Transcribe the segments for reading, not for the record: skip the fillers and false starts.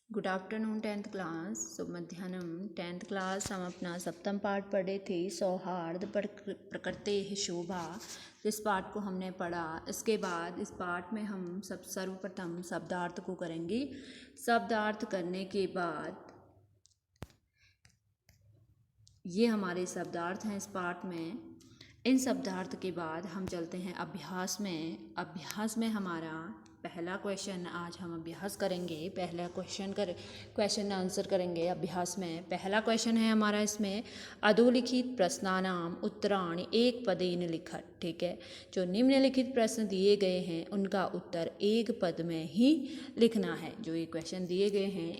Good afternoon 10th class. शुभ मध्याह्नम 10th class. हम अपना सप्तम पाठ पढ़े थे, सौहार्द प्रकृतेः शोभा। इस पाठ को हमने पढ़ा। इसके बाद इस पाठ में हम सर्वप्रथम शब्दार्थ को करेंगे। शब्दार्थ करने के बाद ये हमारे शब्दार्थ हैं इस पाठ में। इन शब्दार्थ के बाद हम चलते हैं अभ्यास में। अभ्यास में हमारा पहला क्वेश्चन आज हम अभ्यास करेंगे। पहला क्वेश्चन आंसर करेंगे अभ्यास में। पहला क्वेश्चन है हमारा इसमें, अधोलिखित प्रश्नानाम उत्तराणि एक पदेन लिखत। ठीक है, जो निम्नलिखित प्रश्न दिए गए हैं उनका उत्तर एक पद में ही लिखना है। जो ये क्वेश्चन दिए गए हैं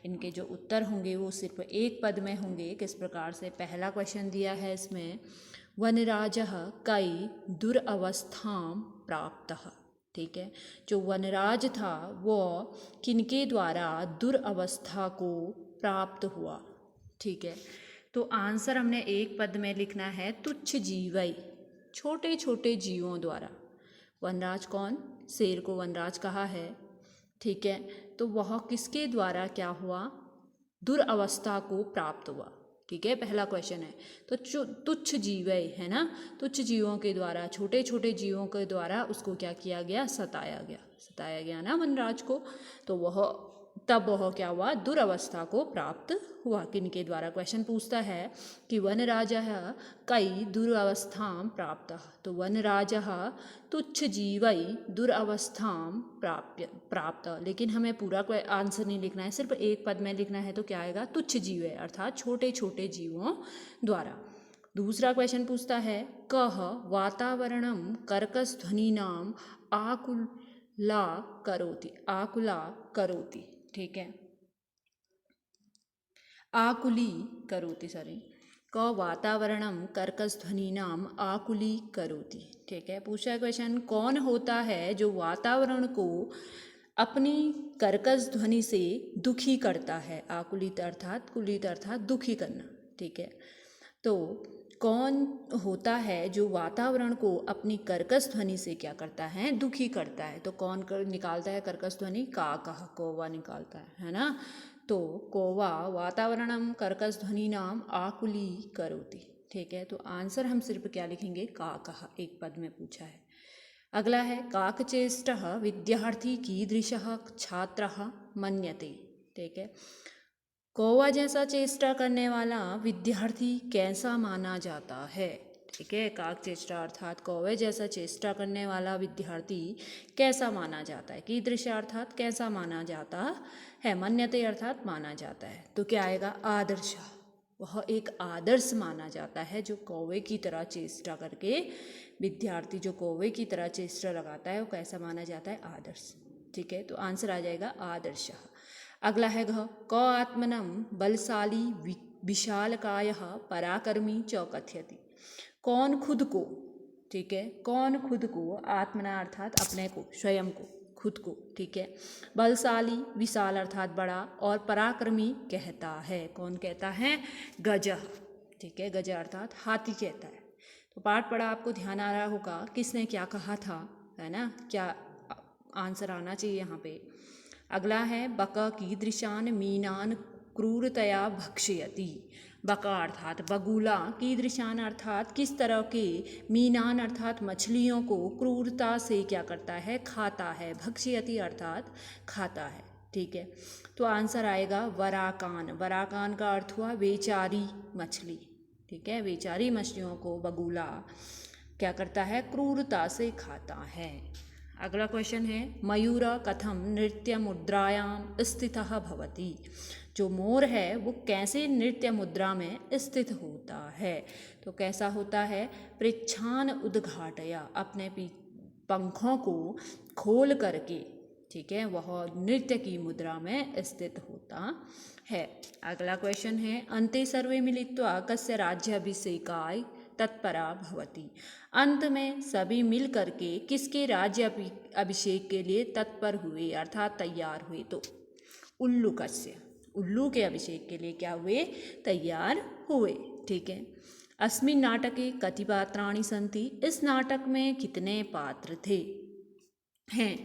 इनके जो उत्तर होंगे वो सिर्फ एक पद में होंगे। किस प्रकार से? पहला क्वेश्चन दिया है इसमें, वनराजः कई दुरवस्थां प्राप्तः। ठीक है, जो वनराज था वो किनके द्वारा दुरवस्था को प्राप्त हुआ। ठीक है, तो आंसर हमने एक पद में लिखना है, तुच्छ जीवई, छोटे छोटे जीवों द्वारा। वनराज कौन? शेर को वनराज कहा है। ठीक है, तो वह किसके द्वारा क्या हुआ? दुरवस्था को प्राप्त हुआ। ठीक है, पहला क्वेश्चन है। तो तुच्छ जीवय है ना, तुच्छ जीवों के द्वारा, छोटे छोटे जीवों के द्वारा उसको क्या किया गया? सताया गया ना वनराज को। तो तब वह क्या हुआ? दुरवस्था को प्राप्त हुआ। किनके द्वारा? क्वेश्चन पूछता है कि वनराजः कई दुरवस्थां प्राप्तः। तो वनराजः तुच्छ जीवै दुरवस्थां प्राप्त। लेकिन हमें पूरा कोई आंसर नहीं लिखना है, सिर्फ एक पद में लिखना है। तो क्या आएगा? तुच्छ जीवै, अर्थात छोटे छोटे जीवों द्वारा। दूसरा क्वेश्चन पूछता है, कः वातावरणं कर्कशध्वनीनां आकुला करोति। ठीक है, आकुली करोति, क वातावरणम कर्कशध्वनीनाम आकुली करोति। ठीक है, पूछा है क्वेश्चन, कौन होता है जो वातावरण को अपनी कर्कश ध्वनि से दुखी करता है? आकुलित अर्थात कुलित अर्थात दुखी करना। ठीक है, तो कौन होता है जो वातावरण को अपनी कर्कश ध्वनि से क्या करता है? दुखी करता है। तो कौन निकालता है कर्कश ध्वनि? काकः, कौवा निकालता है ना। तो कौवा वातावरणम कर्कश ध्वनिनाम आकुली करोति। ठीक है, तो आंसर हम सिर्फ क्या लिखेंगे? काकः, एक पद में पूछा है। अगला है, काकचेष्टः विद्यार्थी कीदृशः छात्रः मन्यते। ठीक है, कौवा जैसा चेष्टा करने वाला विद्यार्थी कैसा माना जाता है? ठीक है, काक चेष्टा अर्थात कौवे जैसा चेष्टा करने वाला विद्यार्थी कैसा माना जाता है? कीदृश अर्थात कैसा माना जाता है, मन्यते अर्थात माना जाता है। तो क्या आएगा? आदर्श। वह एक आदर्श माना जाता है जो कौवे की तरह चेष्टा करके, विद्यार्थी जो कौवे की तरह चेष्टा लगाता है वो कैसा माना जाता है? आदर्श। ठीक है, तो आंसर आ जाएगा आदर्श। अगला है घ, क आत्मनम बलशाली विशालकायः पराक्रमी च कथयति। कौन खुद को, ठीक है, कौन खुद को, आत्मना अर्थात अपने को, स्वयं को, खुद को, ठीक है, बलशाली, विशाल अर्थात बड़ा, और पराक्रमी कहता है। कौन कहता है? गज। ठीक है, गज अर्थात हाथी कहता है। तो पाठ पढ़ा, आपको ध्यान आ रहा होगा किसने क्या कहा था, है ना? क्या आंसर आना चाहिए यहाँ पे। अगला है, बक कीदृशान मीनान क्रूरतया भक्षयति। बका अर्थात बगुला, कीदृशान अर्थात किस तरह के, मीनान अर्थात मछलियों को, क्रूरता से क्या करता है? खाता है। भक्षयति अर्थात खाता है। ठीक है, तो आंसर आएगा वराकान। वराकान का अर्थ हुआ बेचारी मछली। ठीक है, बेचारी मछलियों को बगुला क्या करता है? क्रूरता से खाता है। अगला क्वेश्चन है, मयूर कथम नृत्य मुद्रायां स्थितः भवति। जो मोर है वो कैसे नृत्य मुद्रा में स्थित होता है? तो कैसा होता है? पृच्छान उद्घाटया, अपने पंखों को खोल करके, ठीक है, वह नृत्य की मुद्रा में स्थित होता है। अगला क्वेश्चन है, अन्ते सर्वे मिलित्वा कस्य राज्याभिषेकाय तत्परा भवति। अंत में सभी मिल करके किसके राज्य अभिषेक के लिए तत्पर हुए अर्थात तैयार हुए? तो उल्लू कस्य, उल्लू के अभिषेक के लिए क्या हुए? तैयार हुए। ठीक है, अस्मिन् नाटके कति पात्राणि सन्ति। इस नाटक में कितने पात्र थे? हैं,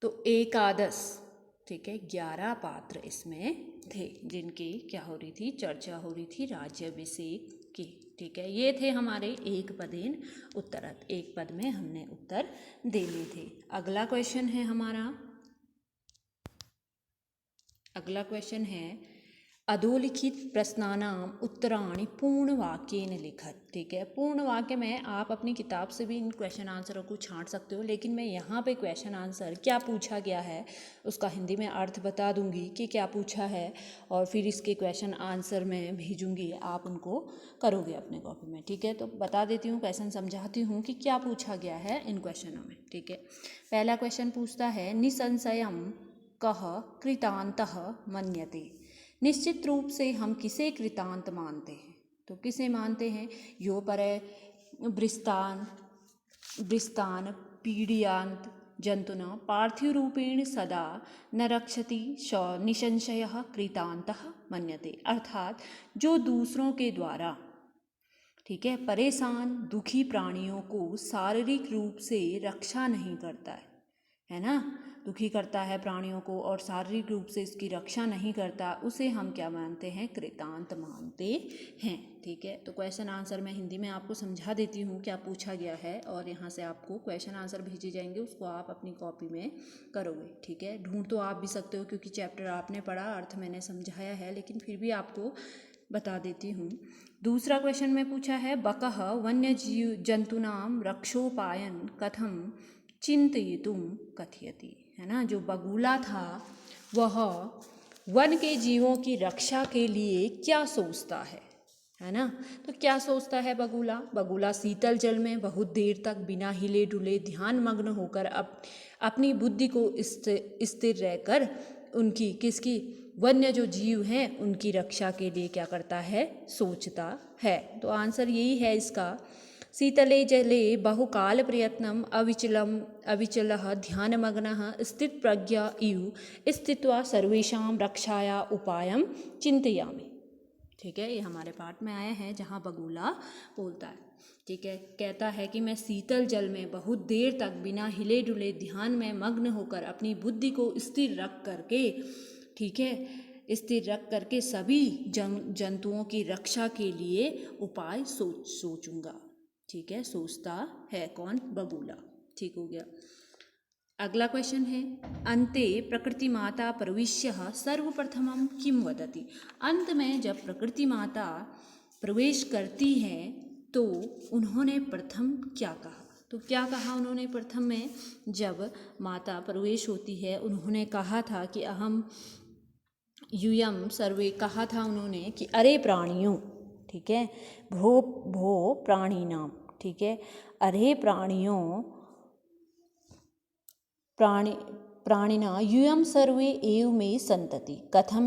तो एकादश, ठीक है, 11 पात्र इसमें थे जिनकी क्या हो रही थी, चर्चा हो रही थी राज्याभिषेक की। ठीक है, ये थे हमारे एक पदेन उत्तरत, एक पद में हमने उत्तर देने थे। अगला क्वेश्चन है हमारा, अगला क्वेश्चन है अधोलिखित प्रश्नानाम उत्तराणि पूर्ण वाक्येन लिखत। ठीक है, पूर्ण वाक्य में आप अपनी किताब से भी इन क्वेश्चन आंसरों को छांट सकते हो, लेकिन मैं यहाँ पे क्वेश्चन आंसर क्या पूछा गया है उसका हिंदी में अर्थ बता दूंगी कि क्या पूछा है, और फिर इसके क्वेश्चन आंसर मैं भेजूंगी, आप उनको करोगे अपने कॉपी में। ठीक है, तो बता देती हूँ, क्वेश्चन समझाती हूँ कि क्या पूछा गया है इन क्वेश्चनों में। ठीक है, पहला क्वेश्चन पूछता है निसंशयम कः कृतान्तः मन्यते। निश्चित रूप से हम किसे कृतांत मानते हैं, तो किसे मानते हैं, यो परे बृस्तान पीड़ियांत जंतुना पार्थिव रूपेण सदा न रक्षति स निसंशयः कृतांतः मन्यते। अर्थात जो दूसरों के द्वारा, ठीक है, परेशान दुखी प्राणियों को शारीरिक रूप से रक्षा नहीं करता है ना, दुखी करता है प्राणियों को और शारीरिक रूप से इसकी रक्षा नहीं करता, उसे हम क्या मानते हैं, कृतांत मानते हैं। ठीक है, तो क्वेश्चन आंसर मैं हिंदी में आपको समझा देती हूँ क्या पूछा गया है, और यहाँ से आपको क्वेश्चन आंसर भेजे जाएंगे, उसको आप अपनी कॉपी में करोगे। ठीक है, ढूंढ तो आप भी सकते हो क्योंकि चैप्टर आपने पढ़ा, अर्थ मैंने समझाया है, लेकिन फिर भी आपको बता देती हूँ। दूसरा क्वेश्चन में पूछा है बकः वन्य जीव जंतुनाम रक्षोपायन कथम चिंतयितुम कथयति। है ना, जो बगुला था वह वन के जीवों की रक्षा के लिए क्या सोचता है ना, तो क्या सोचता है बगुला, बगुला शीतल जल में बहुत देर तक बिना हिले डुले ध्यान मग्न होकर अपनी बुद्धि को स्थिर रहकर उनकी किसकी, वन्य जो जीव हैं उनकी रक्षा के लिए क्या करता है, सोचता है। तो आंसर यही है इसका, शीतले जले बहुकाल प्रयत्नम अविचलः ध्यानमग्नः स्थित प्रज्ञा इव स्थित्वा सर्वेषां रक्षाया उपायं चिंतयामि। ठीक है, ये हमारे पाठ में आया है जहाँ बगुला बोलता है। ठीक है, कहता है कि मैं शीतल जल में बहुत देर तक बिना हिले डुले ध्यान में मग्न होकर अपनी बुद्धि को स्थिर रख करके, ठीक है, स्थिर रख करके सभी जंतुओं की रक्षा के लिए उपाय सोचूंगा। ठीक है, सोचता है कौन, बगुला। ठीक हो गया। अगला क्वेश्चन है अन्ते प्रकृति माता प्रविश्य सर्वप्रथमं किं वदति। अंत में जब प्रकृति माता प्रवेश करती हैं तो उन्होंने प्रथम क्या कहा, तो क्या कहा उन्होंने प्रथम में, जब माता प्रवेश होती है उन्होंने कहा था कि अहम यूयम सर्वे, कहा था उन्होंने कि अरे प्राणियों, ठीक है, भो प्राणी नाम, ठीक है, अरे प्राणियों, प्राणिना यूयं सर्वे एव मे सन्तति कथं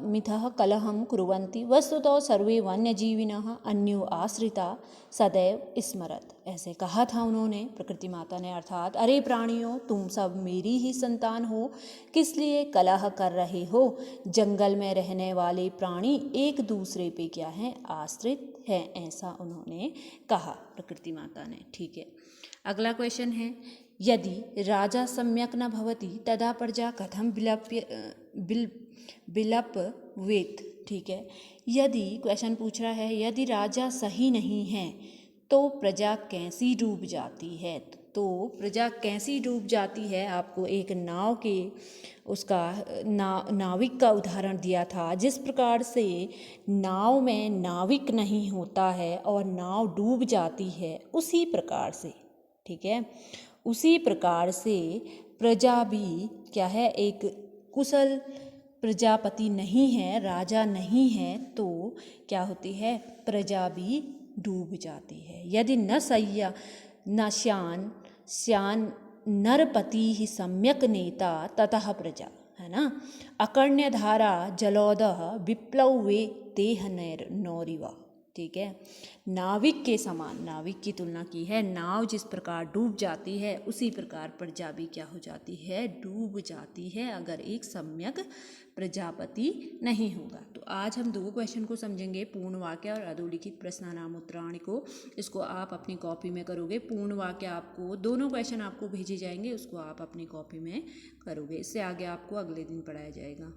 मिथः कलहं कुर्वन्ति वस्तुतः सर्वे वन्यजीविनः अन्यो आश्रिता सदैव स्मरत। ऐसे कहा था उन्होंने, प्रकृति माता ने, अर्थात अरे प्राणियों तुम सब मेरी ही संतान हो, किस लिए कलह कर रहे हो, जंगल में रहने वाले प्राणी एक दूसरे पे क्या हैं, आश्रित हैं, ऐसा उन्होंने कहा प्रकृति माता ने। ठीक है, अगला क्वेश्चन है यदि राजा सम्यक न भवति तदा प्रजा कथम विलपवेत। ठीक है, यदि क्वेश्चन पूछ रहा है यदि राजा सही नहीं है तो प्रजा कैसी डूब जाती है, तो प्रजा कैसी डूब जाती है, आपको एक नाव के उसका नाविक का उदाहरण दिया था, जिस प्रकार से नाव में नाविक नहीं होता है और नाव डूब जाती है, उसी प्रकार से, ठीक है, उसी प्रकार से प्रजा भी क्या है, एक कुशल प्रजापति नहीं है, राजा नहीं है, तो क्या होती है, प्रजा भी डूब जाती है। यदि न श्यान नरपति ही सम्यक नेता ततः प्रजा, है ना, अकर्ण्य धारा जलोदह विप्लव वे तेह नौरिवा। ठीक है। नाविक के समान, नाविक की तुलना की है, नाव जिस प्रकार डूब जाती है उसी प्रकार प्रजापति क्या हो जाती है, डूब जाती है, अगर एक सम्यक प्रजापति नहीं होगा। तो आज हम 2 क्वेश्चन को समझेंगे, पूर्ण वाक्य और अधोलिखित प्रश्नानाम उत्तराणि को। इसको आप अपनी कॉपी में करोगे। पूर्ण वाक्य आपको, दोनों क्वेश्चन आपको भेजे जाएंगे, उसको आप अपनी कॉपी में करोगे। इससे आगे आपको अगले दिन पढ़ाया जाएगा।